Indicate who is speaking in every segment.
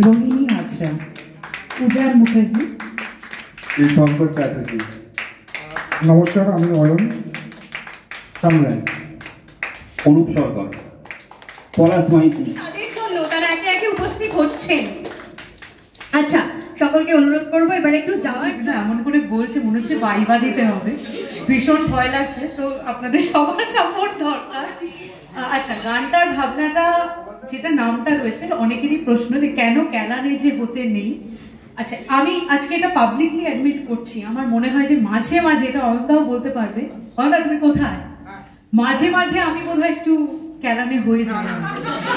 Speaker 1: রোহিণী হাজরা, পূজার মুখার্জি,
Speaker 2: তীর্থঙ্কর চ্যাটার্জি। নমস্কার, আমি অয়ন।
Speaker 3: সম্রাট, অনুপ সরকার, পলাশ মাইতি।
Speaker 4: তাদের জন্য তারা একে একে উপস্থিত হচ্ছেন। আচ্ছা, সকলকে অনুরোধ করবো এবার একটু যাওয়ার।
Speaker 1: এমন করে বলছে মনে হচ্ছে বাইবা দিতে হবে, ভীষণ ভয় লাগছে, তো আপনাদের সবার সাপোর্ট দরকার। আচ্ছা, গানটার ভাবনাটা যেটা নামটা রয়েছে অনেকেরই প্রশ্ন যে কেন ক্যালানে যে হতে নেই। আচ্ছা, আমি আজকে এটা পাবলিকলি অ্যাডমিট করছি, আমার মনে হয় যে মাঝে মাঝে, এটা অয়নদাও বলতে পারবে, অয়নদা তুমি কোথায়, মাঝে মাঝে আমি বোধহয় একটু ক্যালানে হয়ে যাই।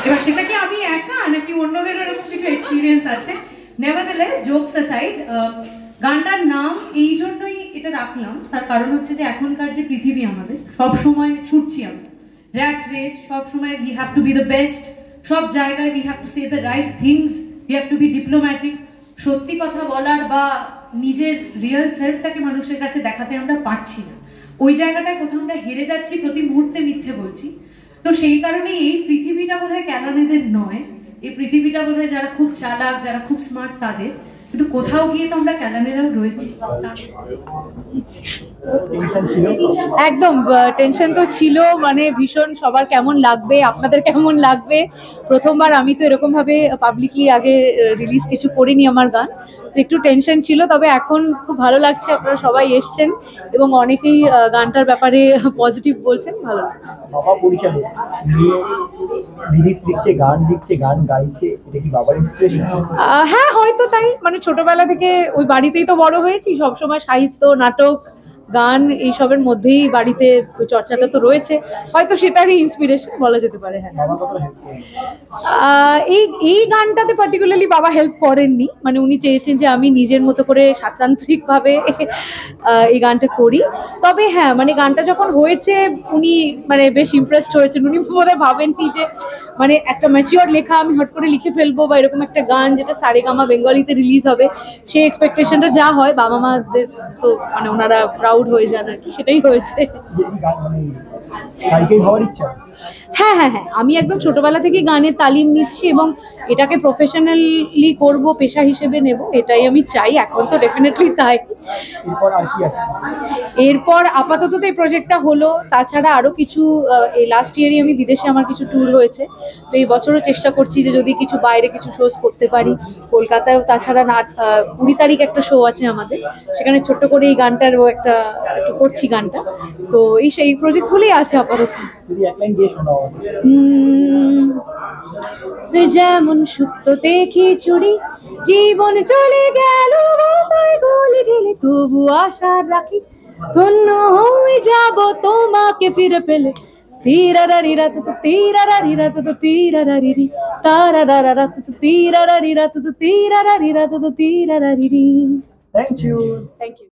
Speaker 1: এবার সেটা কি আমি একা নাকি অন্যদেরও এরকম কিছু এক্সপিরিয়েন্স আছে? নেভারথেলেস, জোকস অ্যাসাইড, গানটার নাম এই জন্যই এটা রাখলাম, তার কারণ হচ্ছে যে এখনকার যে পৃথিবী আমাদের, সব সময় ছুটছি আমরা, র্যাট রেস, সব সময় we have to be the best, সব জায়গায় we have to say the right things, we have to be diplomatic. সত্যি কথা বলার বা নিজের রিয়েল সেলফটাকে মানুষের কাছে দেখাতে আমরা পারছি না, ওই জায়গাটায় কোথাও আমরা হেরে যাচ্ছি, প্রতি মুহূর্তে মিথ্যে বলছি। তো সেই কারণে এই পৃথিবীটা বোধহয় ক্যালানেদের নয়, এই পৃথিবীটা বোধহয় যারা খুব চালাক, যারা খুব স্মার্ট তাদের, কিন্তু কোথাও গিয়ে তো আমরা ক্যালানেরাও রয়েছি।
Speaker 5: একদম টেনশন তো ছিল, মানে ভীষণ, সবার কেমন লাগবে, আপনাদের কেমন লাগবে। প্রথমবার আমি তো এরকম ভাবে পাবলিকলি আগে রিলিজ কিছু করিনি আমার গান, তো একটু টেনশন ছিল। তবে এখন খুব ভালো লাগছে, আপনারা সবাই এসছেন এবং অনেকেই গানটার ব্যাপারে পজিটিভ বলছেন, ভালো লাগছে।
Speaker 6: বাবা পরিচালক লিরিক্স লিখছে, গান লিখছে, গান গাইছে, এটা কি বাবার ইন্সপিরেশন?
Speaker 5: হ্যাঁ, হয়তো তাই, মানে ছোটবেলা থেকে ওই বাড়িতেই তো বড় হয়েছি, সবসময় সাহিত্য, নাটক, গান এইসবের মধ্যেই বাড়িতে চর্চাটা তো রয়েছে, হয়তো সেটারই ইন্সপিরেশন বলা যেতে পারে। হ্যাঁ, এই গানটাতে পার্টিকুলারলি বাবা হেল্প করেননি, মানে উনি চেয়েছেন যে আমি নিজের মতো করে স্বাতন্ত্রিকভাবে এই গানটা করি। তবে হ্যাঁ, মানে গানটা যখন হয়েছে উনি মানে বেশ ইমপ্রেসড হয়েছেন, উনি বোধহয় ভাবেননি যে মানে একটা ম্যাচিওর লেখা আমি হট করে লিখে ফেলবো, বা এরকম একটা গান যেটা সারেগামা বেঙ্গলিতে রিলিজ হবে, সেই এক্সপেকটেশনটা যা হয় বাবা মাদের, তো মানে ওনারা প্রাউড হয়ে যান আর কি, সেটাই হয়েছে। হ্যাঁ হ্যাঁ হ্যাঁ, আমি একদম ছোটবেলা থেকে গানের তালিম নিচ্ছি এবং এটাকে প্রফেশনালি করব, পেশা হিসেবে নেব, এটাই আমি চাই। এখন তো ডেফিনেটলি তাই। এরপর আপাতত তো এই প্রজেক্টটা হলো, তাছাড়া আরও কিছু, এই লাস্ট ইয়ারই আমি বিদেশে আমার কিছু ট্যুর হয়েছে, তো এই বছরও চেষ্টা করছি যে যদি কিছু বাইরে কিছু শোজ করতে পারি, কলকাতায়ও। তাছাড়া 20 তারিখ একটা শো আছে আমাদের, সেখানে ছোট্ট করে এই গানটারও একটু করছি গানটা, তো এই প্রজেক্টগুলোই আছে আপাতত। যেমন সুক্ত দেখি চুড়ি, জীবন চলে গেল গলি ঢেলে, তবু আশা রাখি ধন্য হয়ে যাব তোমাকে ফিরে পেলে। तीरारी रात तो तीरारी रात तो तीरारी तारा रात तो तीरारी रात तो तीरारी रात तो तीरारी। Thank you.